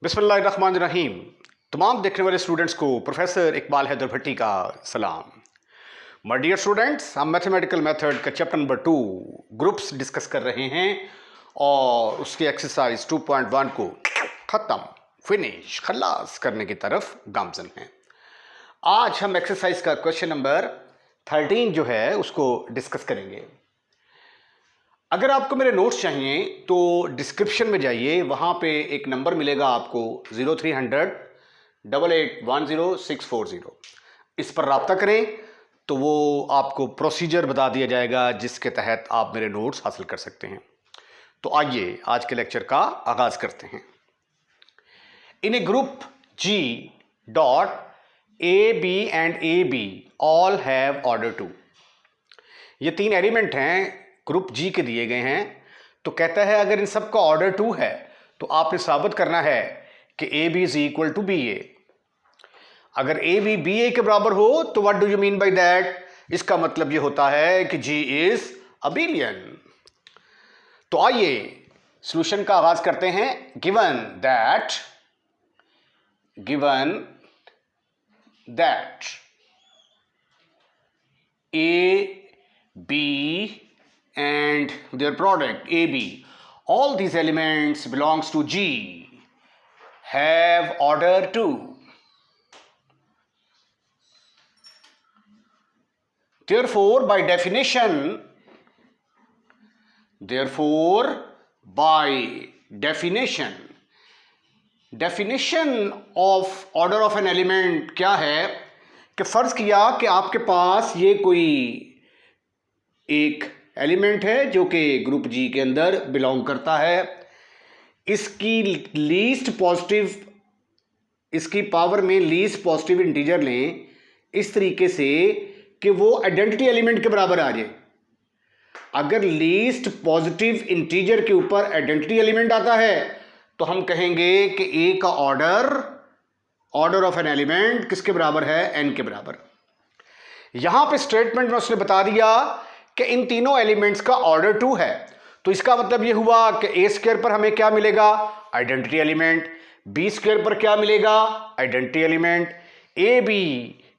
बिस्मिल्लाहिर्रहमानिर्रहीम। तमाम देखने वाले स्टूडेंट्स को प्रोफेसर इकबाल हैदर भट्टी का सलाम। माय डियर स्टूडेंट्स, हम मैथमेटिकल मेथड का चैप्टर नंबर 2 ग्रुप्स डिस्कस कर रहे हैं और उसकी एक्सरसाइज 2.1 को ख़त्म फिनिश खलास करने की तरफ गामजन हैं। आज हम एक्सरसाइज का क्वेश्चन नंबर 13 जो है उसको डिस्कस करेंगे। अगर आपको मेरे नोट्स चाहिए तो डिस्क्रिप्शन में जाइए, वहाँ पे एक नंबर मिलेगा आपको 0300 8810 640। इस पर रब्ता करें तो वो आपको प्रोसीजर बता दिया जाएगा जिसके तहत आप मेरे नोट्स हासिल कर सकते हैं। तो आइए आज के लेक्चर का आगाज़ करते हैं। In a group G dot AB and AB all have order 2। ये तीन एलिमेंट हैं, ग्रुप जी के दिए गए हैं। तो कहता है अगर इन सब का ऑर्डर 2 है तो आपने साबित करना है कि A B is equal to B A. अगर ए बी बी ए के बराबर हो तो what do you mean by that? इसका मतलब ये होता है कि जी इज अबिलियन। तो आइए सॉल्यूशन का आगाज करते हैं। Given that A B and their product AB, all these elements belongs to G, have order 2. Therefore by definition of order of an element क्या है कि फर्ज किया कि आपके पास ये कोई एक एलिमेंट है जो कि ग्रुप जी के अंदर बिलोंग करता है। इसकी लीस्ट पॉजिटिव, इसकी पावर में लीस्ट पॉजिटिव इंटीजर लें इस तरीके से कि वो आइडेंटिटी एलिमेंट के बराबर आ जाए। अगर लीस्ट पॉजिटिव इंटीजर के ऊपर आइडेंटिटी एलिमेंट आता है तो हम कहेंगे कि ए का ऑर्डर ऑफ एन एलिमेंट किसके बराबर है? एन के बराबर। यहां पे स्टेटमेंट में उसने बता दिया कि इन तीनों एलिमेंट्स का ऑर्डर 2 है। तो इसका मतलब यह हुआ कि ए स्क्वायर पर हमें क्या मिलेगा? Identity element. बी स्क्वायर पर क्या मिलेगा? Identity element. ए बी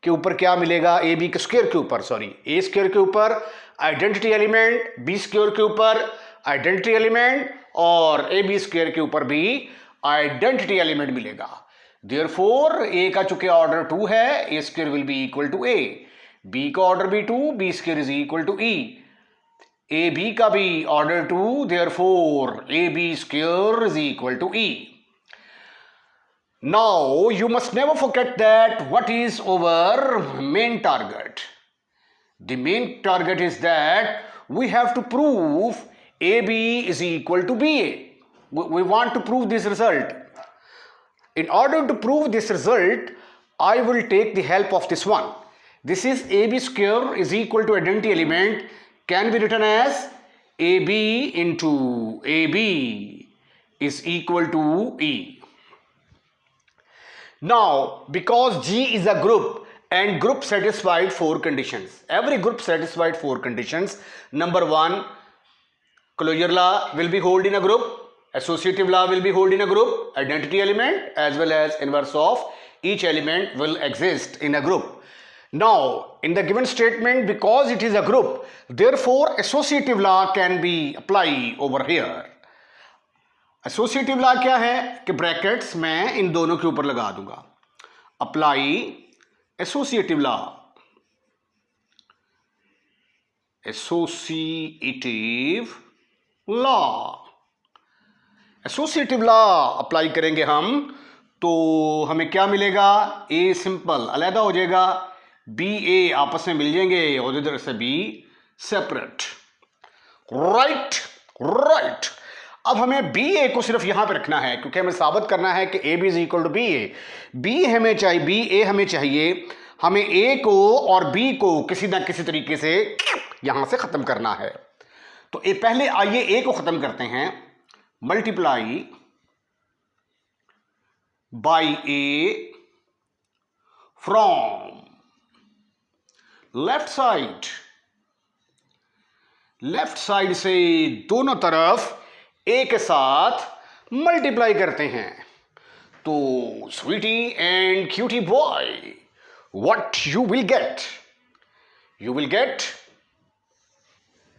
के ऊपर क्या मिलेगा? ए बी के स्क्वायर के ऊपर, सॉरी, ए स्क्वायर के ऊपर आइडेंटिटी एलिमेंट, बी स्क्वायर के ऊपर आइडेंटिटी एलिमेंट और ए बी स्क्वायर के ऊपर भी आइडेंटिटी एलिमेंट मिलेगा। देयरफॉर ए का चूंकि ऑर्डर 2 है, A square will be equal to A. B का ऑर्डर भी 2, B square is equal to E. A B का भी order 2, therefore A B square is equal to E. Now you must never forget that what is our main target. The main target is that we have to prove AB is equal to BA. We want to prove this result. In order to prove this result, I will take the help of this one. This is AB square is equal to identity element can be written as AB into AB is equal to E. Now, because G is a group and group satisfied 4 conditions. Every group satisfied 4 conditions. Number 1, closure law will be hold in a group. Associative law will be hold in a group. Identity element as well as inverse of each element will exist in a group. Now, in the given statement, because it is a group, therefore associative law can be applied over here. Associative law क्या है कि brackets मैं इन दोनों के ऊपर लगा दूंगा। Apply associative law, associative law apply करेंगे हम तो हमें क्या मिलेगा? ए सिंपल अलहदा हो जाएगा, बी ए आपस में मिल जाएंगे और इधर से बी सेपरेट। राइट। अब हमें बी ए को सिर्फ यहां पे रखना है क्योंकि हमें साबित करना है कि A B is equal to B A. B हमें चाहिए, बी ए हमें चाहिए, हमें ए को और बी को किसी ना किसी तरीके से यहां से खत्म करना है। तो पहले आइए ए को खत्म करते हैं। Multiply by A from left side से दोनों तरफ ए के साथ मल्टीप्लाई करते हैं तो sweety and cutie boy, what you will get? You will get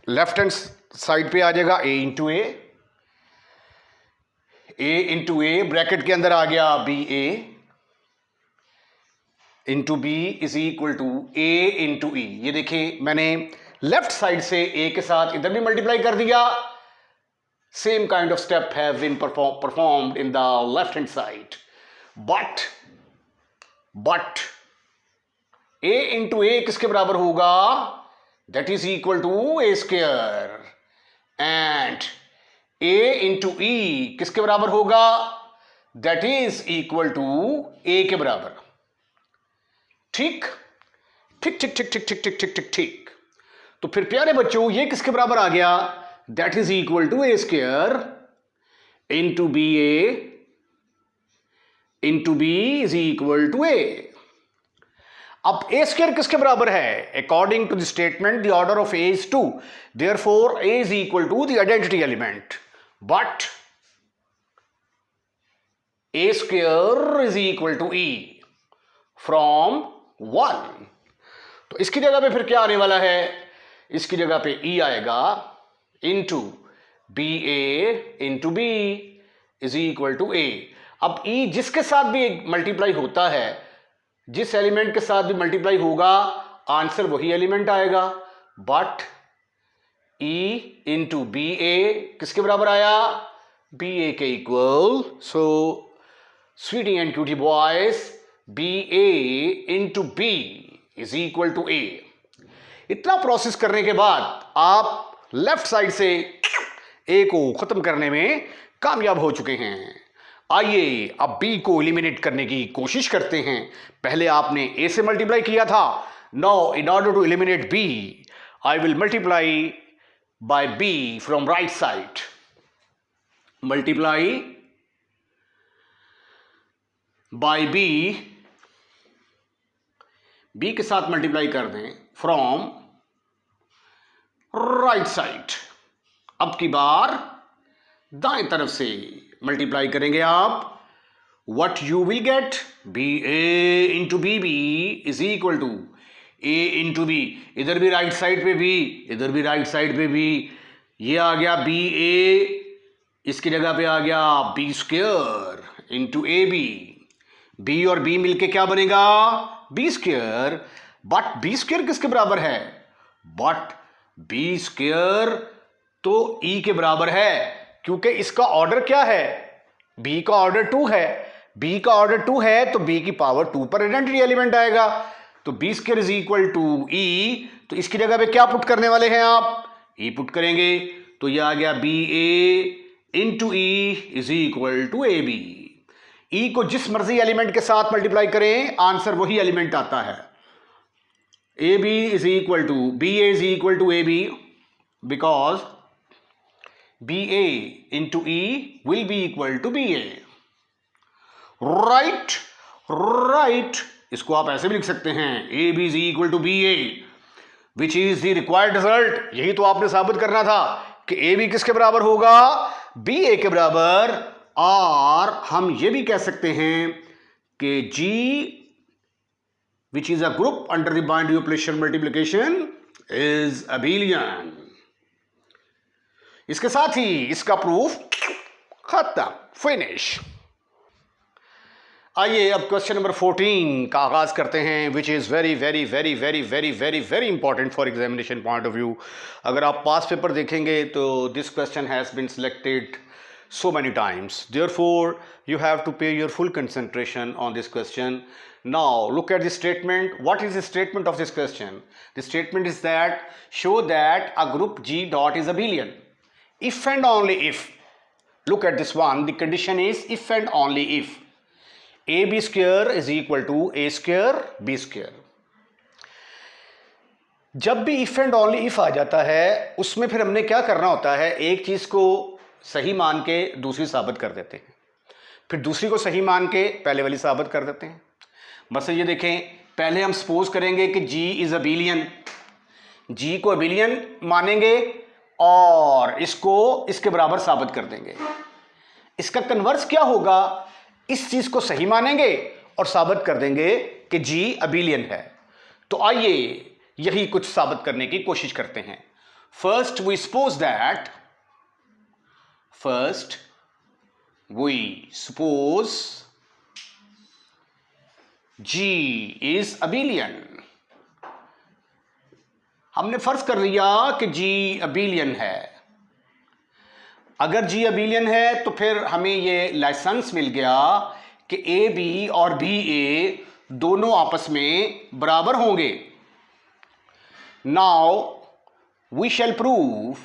left hand side पे आ जाएगा ए इंटू ए ब्रैकेट के अंदर आ गया B A into B is equal to A into E. ये देखिए मैंने लेफ्ट साइड से ए के साथ इधर भी मल्टीप्लाई कर दिया। Same kind of step have been performed in the left hand side, but A into A किसके बराबर होगा? That is equal to A square, and A into E किसके बराबर होगा? That is equal to A के बराबर। ठीक ठीक ठीक ठीक ठीक ठीक ठीक ठीक ठीक ठीक। तो फिर प्यारे बच्चों ये किसके बराबर आ गया? That is equal to A square into B is equal to A. अब ए स्क्वायर किसके बराबर है? According to the statement the order of A is 2, therefore A is equal to the identity element, but A square is equal to E from 1। तो इसकी जगह पे फिर क्या आने वाला है? इसकी जगह पे ई आएगा into B A into B is equal to A. अब ई जिसके साथ भी मल्टीप्लाई होता है, जिस एलिमेंट के साथ भी मल्टीप्लाई होगा, आंसर वही एलिमेंट आएगा, but E into B A किसके बराबर आया? बी ए के equal. So sweetie and cutie boys, B A into B is equal to A. इतना प्रोसेस करने के बाद आप लेफ्ट साइड से ए को खत्म करने में कामयाब हो चुके हैं। आइए अब बी को एलिमिनेट करने की कोशिश करते हैं। पहले आपने ए से मल्टीप्लाई किया था, now in order to eliminate B I will multiply by B from right side. Multiply by B के साथ मल्टीप्लाई कर दें फ्रॉम राइट साइड। अब की बार दाएं तरफ से मल्टीप्लाई करेंगे आप। What you will get? B A into B B is equal to A into B. इधर भी राइट साइड पे बी, इधर भी राइट साइड पे बी। ये आ गया बी ए, इसकी जगह पे आ गया B square into A B. B और बी मिलके क्या बनेगा? B square. But B square किसके बराबर है? बट बी स्क्वायर तो ई के बराबर है, क्योंकि इसका ऑर्डर क्या है? बी का ऑर्डर 2 है। बी का ऑर्डर 2 है तो बी की पावर 2 पर आइडेंटिटी एलिमेंट आएगा। तो B square is equal to E. तो इसकी जगह पे क्या पुट करने वाले हैं आप? ई पुट करेंगे। तो ये आ गया B A into E is equal to A B. E को जिस मर्जी एलिमेंट के साथ मल्टीप्लाई करें, आंसर वही एलिमेंट आता है। A B is equal to B A is equal to A B, because B A into E will be equal to B A. Right right. इसको आप ऐसे भी लिख सकते हैं, A B is equal to B A, which is the required result. यही तो आपने साबित करना था कि ए बी किसके बराबर होगा? बी ए के बराबर। और हम ये भी कह सकते हैं कि G which is a group under the binary operation multiplication is abelian। इसके साथ ही इसका प्रूफ खत्म, फिनिश। आइए अब क्वेश्चन नंबर 14 का आगाज करते हैं, which is very very very very very very very important for examination point of view. अगर आप पास पेपर देखेंगे तो this question has been selected so many times, therefore you have to pay your full concentration on this question. Now look at the statement. What is the statement of this question? The statement is that show that a group G dot is abelian if and only if, look at this one, the condition is if and only if ab square is equal to a square b square। जब भी if and only if आ जाता है उसमें फिर हमने क्या करना होता है? एक चीज को सही मान के दूसरी साबित कर देते हैं, फिर दूसरी को सही मान के पहले वाली साबित कर देते हैं। बस ये देखें, पहले हम सपोज करेंगे कि G इज अबेलियन, G को अबेलियन मानेंगे और इसको इसके बराबर साबित कर देंगे। इसका कन्वर्स क्या होगा? इस चीज को सही मानेंगे और साबित कर देंगे कि जी अबिलियन है। तो आइए यही कुछ साबित करने की कोशिश करते हैं। First we suppose G is abelian. हमने फर्ज कर लिया कि जी अबिलियन है। अगर जी अबिलियन है तो फिर हमें ये लाइसेंस मिल गया कि ए बी और बी ए दोनों आपस में बराबर होंगे। नाउ वी शैल प्रूव,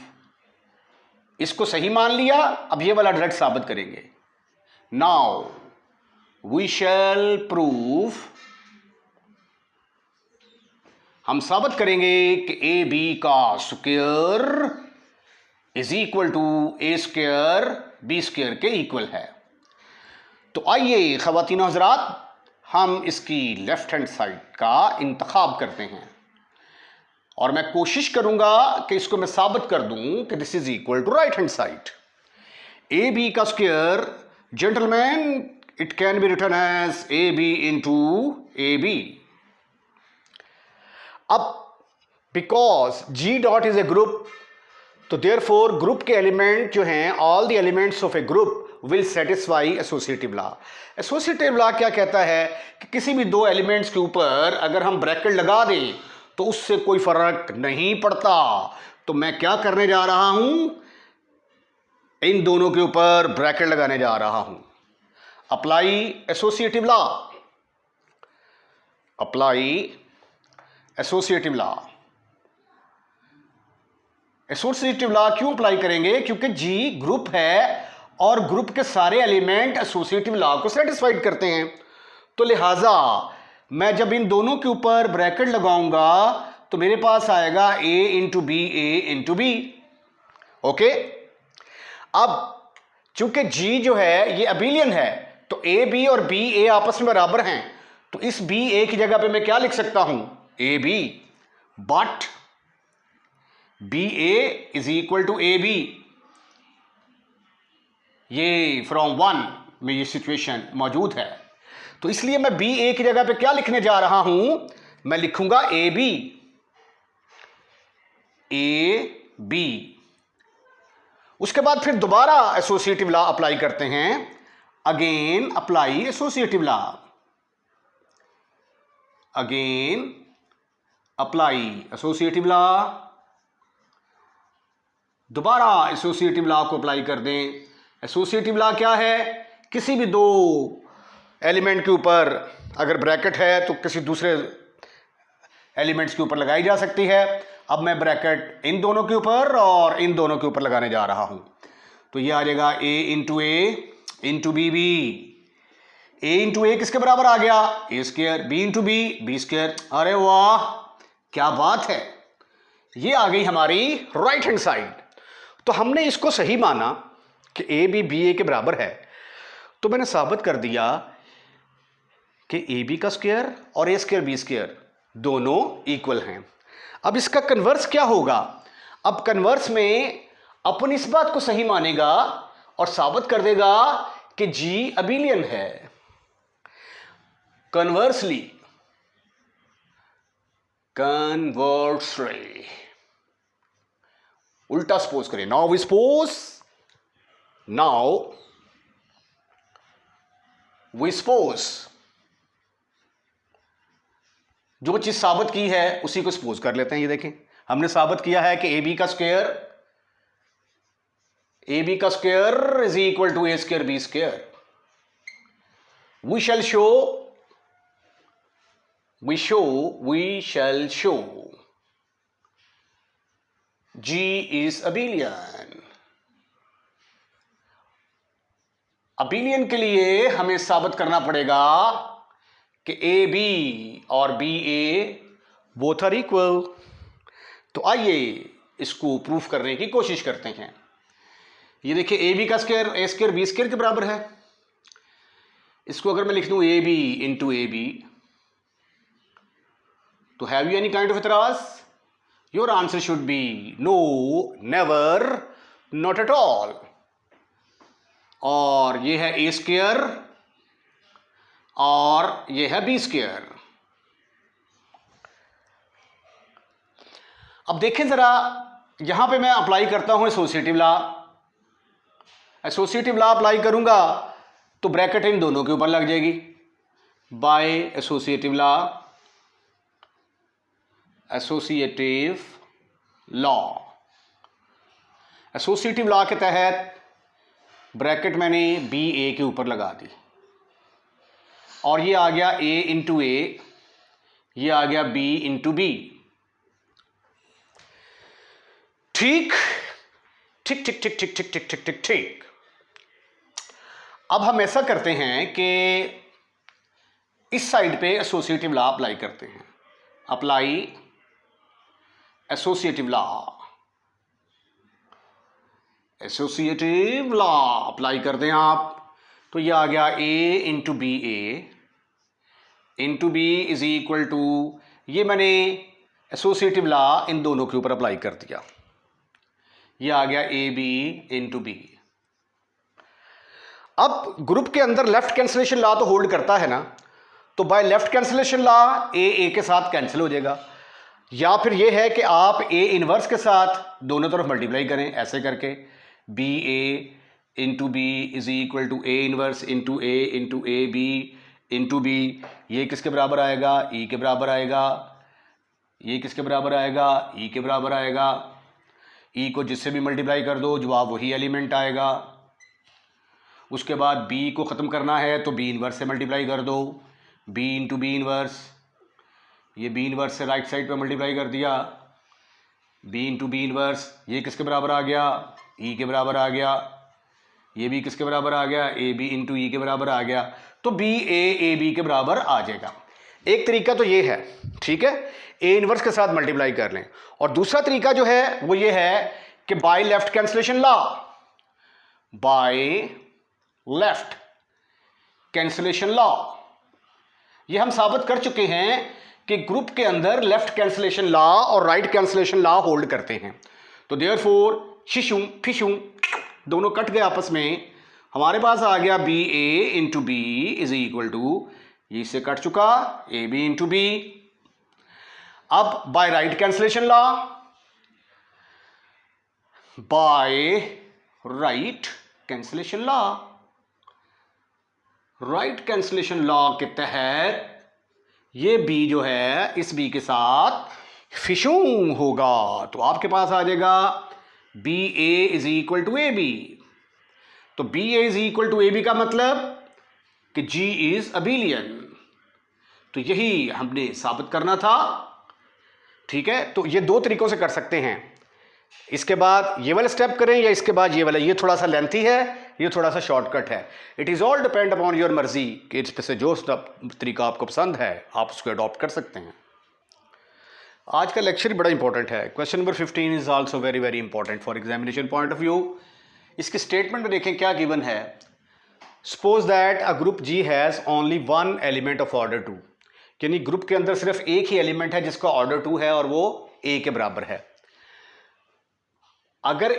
इसको सही मान लिया, अब ये वाला डायरेक्ट साबित करेंगे। नाउ वी शैल प्रूव, हम साबित करेंगे कि ए बी का square is equal to A square B square के इक्वल है। तो आइए ख़वातीन हज़रात, हम इसकी लेफ्ट हैंड साइड का इंतखाब करते हैं और मैं कोशिश करूंगा कि इसको मैं साबित कर दूं कि this is equal to right hand side. A B का square, gentleman, it can be written as A B into A B. अब because G dot is a group, तो देयरफॉर ग्रुप के एलिमेंट जो हैं, all the elements of a group will satisfy associative law. Associative law क्या कहता है कि किसी भी दो एलिमेंट्स के ऊपर अगर हम ब्रैकेट लगा दें तो उससे कोई फर्क नहीं पड़ता। तो मैं क्या करने जा रहा हूं, इन दोनों के ऊपर ब्रैकेट लगाने जा रहा हूं। Apply associative law, apply associative law. Associative law क्यों अप्लाई करेंगे? क्योंकि जी ग्रुप है और ग्रुप के सारे एलिमेंट एसोसिएटिव लॉ को सेटिस्फाइड करते हैं। तो लिहाजा मैं जब इन दोनों के ऊपर ब्रैकेट लगाऊंगा तो मेरे पास आएगा ए into B, A into B. Okay, अब चूंकि जी जो है ये अबिलियन है, तो ए बी और बी ए आपस में बराबर हैं, तो इस बी ए की जगह पे मैं क्या लिख सकता हूं, A B. But B A is equal to A B, ये फ्रॉम वन में ये सिचुएशन मौजूद है। तो इसलिए मैं बी ए की जगह पे क्या लिखने जा रहा हूं, मैं लिखूंगा ए बी, ए बी। उसके बाद फिर दोबारा एसोसिएटिव लॉ अप्लाई करते हैं। Again apply associative law, again apply associative law, दोबारा एसोसिएटिव लॉ को अप्लाई कर दें। एसोसिएटिव लॉ क्या है, किसी भी दो एलिमेंट के ऊपर अगर ब्रैकेट है तो किसी दूसरे एलिमेंट्स के ऊपर लगाई जा सकती है। अब मैं ब्रैकेट इन दोनों के ऊपर और इन दोनों के ऊपर लगाने जा रहा हूं, तो ये आ जाएगा A into A into B B. A into A किसके बराबर आ गया, A square, B into B, B square. अरे वाह क्या बात है, ये आ गई हमारी राइट हैंड साइड। तो हमने इसको सही माना कि ए बी बी ए के बराबर है, तो मैंने साबित कर दिया कि ए बी का स्क्वायर और ए स्क्वायर बी स्क्वायर दोनों इक्वल हैं। अब इसका कन्वर्स क्या होगा, अब कन्वर्स में अपन इस बात को सही मानेगा और साबित कर देगा कि जी अबिलियन है। कन्वर्सली, कन्वर्सली उल्टा सपोज करें। Now we suppose, now we suppose, जो चीज साबित की है उसी को सपोज कर लेते हैं। ये देखें, हमने साबित किया है कि ए बी का square is equal to A square B square. We shall show, we shall show G is abelian. Abelian के लिए हमें साबित करना पड़ेगा कि ए बी और B A both are equal. तो आइए इसको प्रूफ करने की कोशिश करते हैं। ये देखिए, ए बी का square A square B square के बराबर है। इसको अगर मैं लिख दूं A B into A B, तो have you any kind of एतराज? Your answer should be no, never, not at all. और ये है ए स्क्वायर और ये है बी स्क्वायर। अब देखें ज़रा, यहां पे मैं अप्लाई करता हूं associative law. Associative law apply करूंगा तो ब्रैकेट इन दोनों के ऊपर लग जाएगी। By associative law, associative law, associative law के तहत ब्रैकेट मैंने बी ए के ऊपर लगा दी और ये आ गया ए इंटू ए, ये आ गया बी इंटू बी। ठीक ठीक ठीक ठीक ठीक ठीक ठीक ठीक ठीक ठीक। अब हम ऐसा करते हैं कि इस साइड पे एसोसिएटिव लॉ अप्लाई करते हैं। Apply associative law, associative law apply कर दें आप, तो ये आ गया A into B, A into B is equal to, ये मैंने एसोसिएटिव लॉ इन दोनों के ऊपर अप्लाई कर दिया, ये आ गया ए बी इंटू बी। अब ग्रुप के अंदर लेफ्ट कैंसिलेशन लॉ तो होल्ड करता है ना, तो by left cancellation law A के साथ कैंसिल हो जाएगा, या फिर ये है कि आप ए इनवर्स के साथ दोनों तरफ मल्टीप्लाई करें ऐसे करके, B A into B is equal to A inverse into A B into B. ये किसके बराबर आएगा? ई के बराबर आएगा। ये किसके बराबर आएगा? ई के बराबर आएगा। ई को जिससे भी मल्टीप्लाई कर दो जवाब वही एलिमेंट आएगा। उसके बाद बी को ख़त्म करना है तो बी इनवर्स से मल्टीप्लाई कर दो, बी इंटू बी इनवर्स, ये बी इनवर्स से राइट साइड पे मल्टीप्लाई कर दिया, बी इंटू बी इनवर्स, ये किसके बराबर आ गया? ई के बराबर आ गया। ये भी किसके बराबर आ गया? ए बी इंटू ई के बराबर आ गया। तो बी ए बी के बराबर आ जाएगा। एक तरीका तो ये है, ठीक है, ए इनवर्स के साथ मल्टीप्लाई कर लें। और दूसरा तरीका जो है वो ये है कि by left cancellation law, by left cancellation law, ये हम साबित कर चुके हैं कि ग्रुप के अंदर लेफ्ट कैंसिलेशन लॉ और राइट कैंसिलेशन लॉ होल्ड करते हैं। तो देयरफॉर शिशु फिशु दोनों कट गए आपस में, हमारे पास आ गया B A into B is equal to, ये इससे कट चुका, ए बी इंटू बी। अब by right cancellation law, by right cancellation law, right cancellation law के तहत ये बी जो है इस बी के साथ फिशूं होगा, तो आपके पास आ जाएगा B A is equal to A B. तो B A is equal to A B का मतलब कि जी इज अबिलियन, तो यही हमने साबित करना था, ठीक है। तो ये दो तरीकों से कर सकते हैं, इसके बाद ये वाला स्टेप करें या इसके बाद ये वाला, ये थोड़ा सा लेंथी है, ये थोड़ा सा शॉर्टकट है। It is all depend upon your मर्जी कि इस पे से जो तरीका आपको पसंद है आप उसको अडॉप्ट कर सकते हैं। आज का लेक्चर बड़ा इंपॉर्टेंट है। Question number 15 is also very very important for examination point of view. इसके स्टेटमेंट में देखें क्या गिवन है। Suppose that a group G has only one element of order 2, यानी ग्रुप के अंदर सिर्फ एक ही एलिमेंट है जिसका ऑर्डर 2 है और वो ए के बराबर है। अगर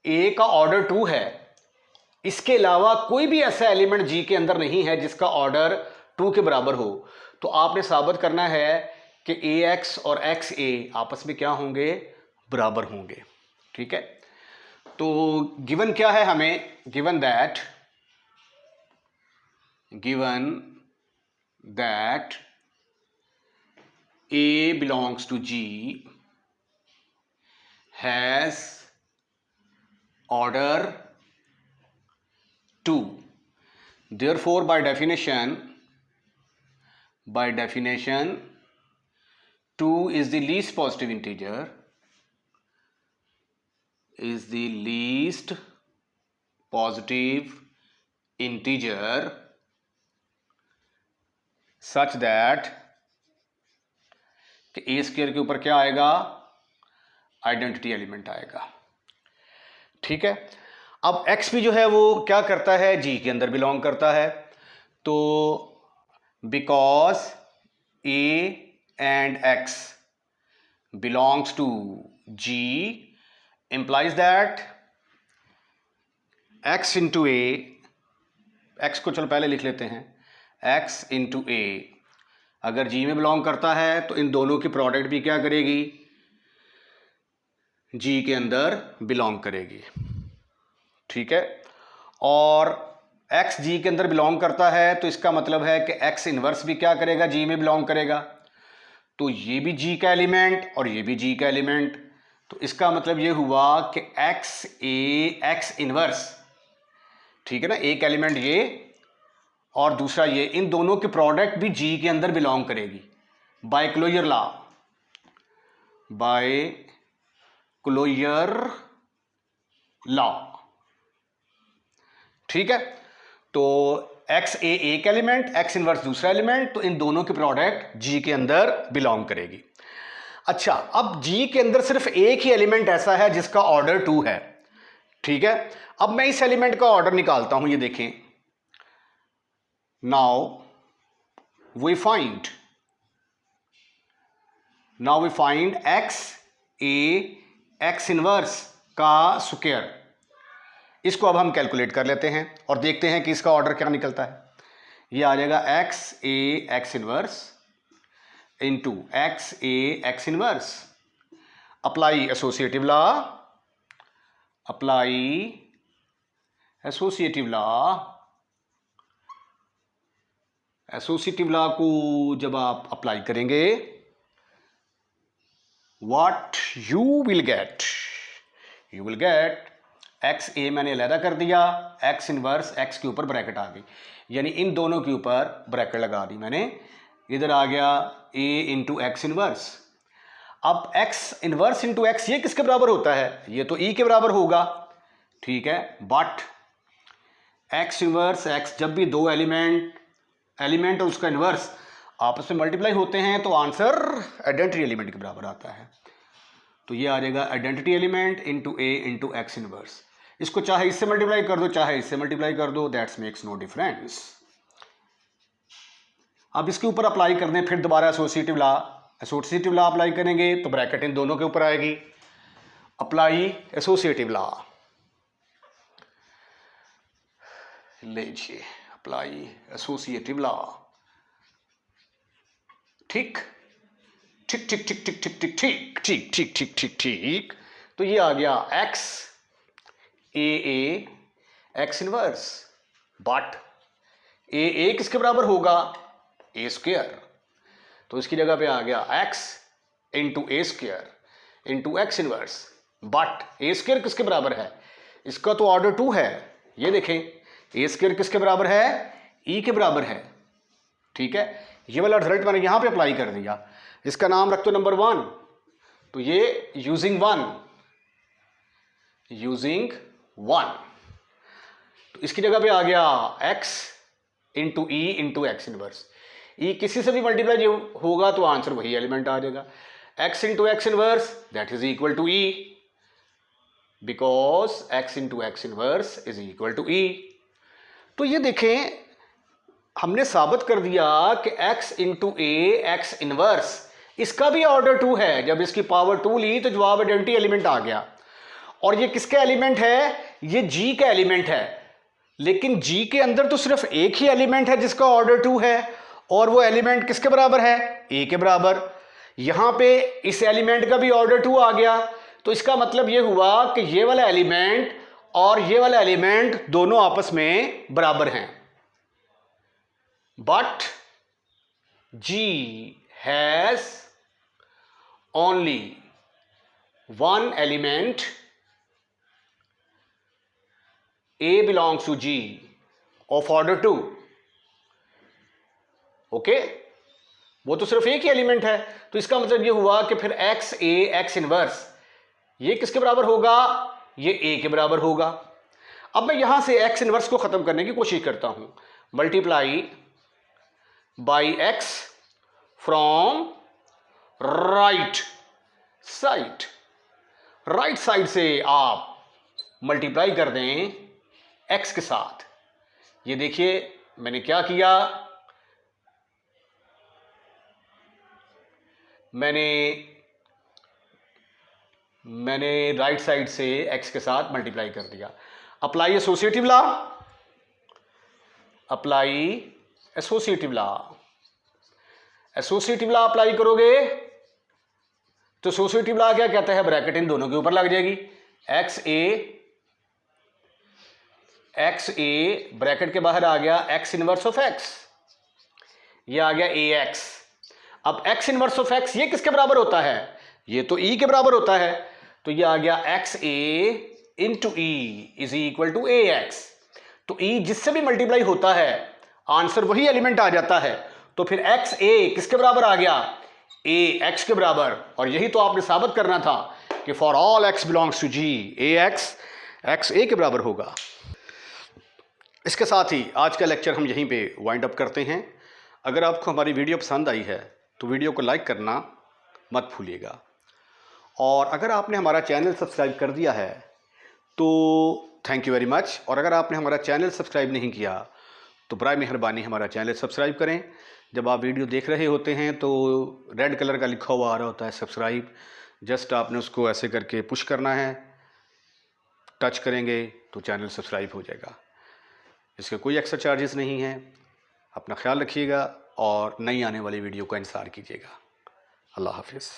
ए का ऑर्डर 2 है, इसके अलावा कोई भी ऐसा एलिमेंट जी के अंदर नहीं है जिसका ऑर्डर 2 के बराबर हो, तो आपने साबित करना है कि ए एक्स और एक्स ए आपस में क्या होंगे? बराबर होंगे, ठीक है। तो गिवन क्या है हमें? Given that A belongs to G has order 2, therefore by definition 2 is the least positive integer, is the least positive integer such that कि ए स्क्वायर के ऊपर क्या आएगा? आइडेंटिटी एलिमेंट आएगा, ठीक है। अब x भी जो है वो क्या करता है? जी के अंदर बिलोंग करता है। तो because A and x belongs to G implies that x into A, X को चलो पहले लिख लेते हैं, एक्स इंटू ए अगर जी में बिलोंग करता है तो इन दोनों की प्रोडक्ट भी क्या करेगी, जी के अंदर बिलोंग करेगी। ठीक है, और एक्स जी के अंदर बिलोंग करता है तो इसका मतलब है कि एक्स इनवर्स भी क्या करेगा, जी में बिलोंग करेगा। तो ये भी जी का एलिमेंट और ये भी जी का एलिमेंट, तो इसका मतलब ये हुआ कि एक्स ए एक्स इनवर्स, ठीक है ना, एक एलिमेंट ये और दूसरा ये, इन दोनों की प्रोडक्ट भी जी के अंदर बिलोंग करेगी by closure law, by closure law. ठीक है, तो एक्स ए एक एलिमेंट, एक्स इनवर्स दूसरा एलिमेंट, तो इन दोनों की प्रोडक्ट जी के अंदर बिलोंग करेगी। अच्छा, अब जी के अंदर सिर्फ एक ही एलिमेंट ऐसा है जिसका ऑर्डर 2 है। ठीक है, अब मैं इस एलिमेंट का ऑर्डर निकालता हूं, ये देखें। Now we find X A X inverse का स्क्वायर। इसको अब हम कैलकुलेट कर लेते हैं और देखते हैं कि इसका ऑर्डर क्या निकलता है। ये आ जाएगा X A X inverse into X A X inverse, apply associative law, apply associative law. Associative law को जब आप अप्लाई करेंगे, what you will get, you will get X A मैंने अलहदा कर दिया, एक्स इनवर्स एक्स के ऊपर ब्रैकेट आ गई, यानी इन दोनों के ऊपर ब्रैकेट लगा दी मैंने। इधर आ गया ए इंटू एक्स इनवर्स। अब एक्स इनवर्स इंटू एक्स ये किसके बराबर होता है, ये तो ई के बराबर होगा। ठीक है, बट एक्स इनवर्स एक्स, जब भी दो एलिमेंट और उसका इनवर्स आपस में मल्टीप्लाई होते हैं तो आंसर आइडेंटिटी एलिमेंट के बराबर आता है। तो ये आ जाएगा identity element into A into X inverse. इसको चाहे इससे मल्टीप्लाई कर दो चाहे इससे मल्टीप्लाई कर दो, दैट्स मेक्स नो डिफरेंस। अब इसके ऊपर अप्लाई करने फिर दोबारा एसोसिएटिव लॉ अप्लाई करेंगे तो ब्रैकेट इन दोनों के ऊपर आएगी। अप्लाई एसोसिएटिव लॉ, लीजिए अप्लाई एसोसिएटिव लॉ। ठीक ठीक ठीक ठीक ठीक ठीक ठीक ठीक ठीक ठीक ठीक ठीक ठीक, तो ये आ गया X A X inverse, but A किसके बराबर होगा, ए स्क्वायर। तो इसकी जगह पे आ गया x into A square into X inverse, but A square किसके बराबर है, इसका तो ऑर्डर 2 है। ये देखें, ए स्क्वायर किसके बराबर है, ई के बराबर है। ठीक है, ये वाला रिजल्ट मैंने यहां पे अप्लाई कर दिया, इसका नाम रख दो नंबर 1। तो ये यूजिंग वन, तो इसकी जगह पे आ गया x into E into X inverse. E किसी से भी मल्टीप्लाई जो होगा तो आंसर वही एलिमेंट आ जाएगा, x into X inverse that is equal to E, because x into X inverse is equal to E. तो ये देखें, हमने साबित कर दिया कि x into A X inverse, इसका भी ऑर्डर 2 है। जब इसकी पावर 2 ली तो जवाब आइडेंटिटी एलिमेंट आ गया। और ये किसका एलिमेंट है, ये जी का एलिमेंट है। लेकिन जी के अंदर तो सिर्फ एक ही एलिमेंट है जिसका ऑर्डर 2 है, और वो एलिमेंट किसके बराबर है, ए के बराबर। यहां पे इस एलिमेंट का भी ऑर्डर 2 आ गया, तो इसका मतलब ये हुआ कि ये वाला एलिमेंट और ये वाला एलिमेंट दोनों आपस में बराबर हैं। But G has only one element, A belongs to G of order 2. Okay, वो तो सिर्फ एक ही एलिमेंट है, तो इसका मतलब ये हुआ कि फिर एक्स ए एक्स इनवर्स ये किसके बराबर होगा, ये ए के बराबर होगा। अब मैं यहां से एक्स इनवर्स को खत्म करने की कोशिश करता हूं, multiply by x from right side से आप मल्टीप्लाई कर दें x के साथ। ये देखिए मैंने क्या किया, मैंने राइट साइड से x के साथ मल्टीप्लाई कर दिया। Apply associative law, apply associative law, associative law apply करोगे तो एसोसिएटिव लॉ क्या कहता है, ब्रैकेट इन दोनों के ऊपर लग जाएगी, एक्स ए ब्रैकेट के बाहर आ गया एक्स इनवर्स ऑफ एक्स, ये आ गया ए एक्स। अब एक्स इनवर्स ऑफ एक्स ये किसके बराबर होता है, ये तो ई के बराबर होता है, तो ये आ गया X A into E is equal to A X. तो ई जिससे भी मल्टीप्लाई होता है आंसर वही एलिमेंट आ जाता है, तो फिर एक्स ए किसके बराबर आ गया, ए एक्स के बराबर। और यही तो आपने साबित करना था कि for all X belongs to G A X A के बराबर होगा। इसके साथ ही आज का लेक्चर हम यहीं पे वाइंड अप करते हैं। अगर आपको हमारी वीडियो पसंद आई है तो वीडियो को लाइक करना मत भूलिएगा, और अगर आपने हमारा चैनल सब्सक्राइब कर दिया है तो थैंक यू वेरी मच। और अगर आपने हमारा चैनल सब्सक्राइब नहीं किया तो बराए मेहरबानी हमारा चैनल सब्सक्राइब करें। जब आप वीडियो देख रहे होते हैं तो रेड कलर का लिखा हुआ आ रहा होता है सब्सक्राइब, जस्ट आपने उसको ऐसे करके पुश करना है, टच करेंगे तो चैनल सब्सक्राइब हो जाएगा। इसके कोई एक्स्ट्रा चार्जेस नहीं हैं। अपना ख्याल रखिएगा और नई आने वाली वीडियो का इंतज़ार कीजिएगा। अल्लाह हाफिज़।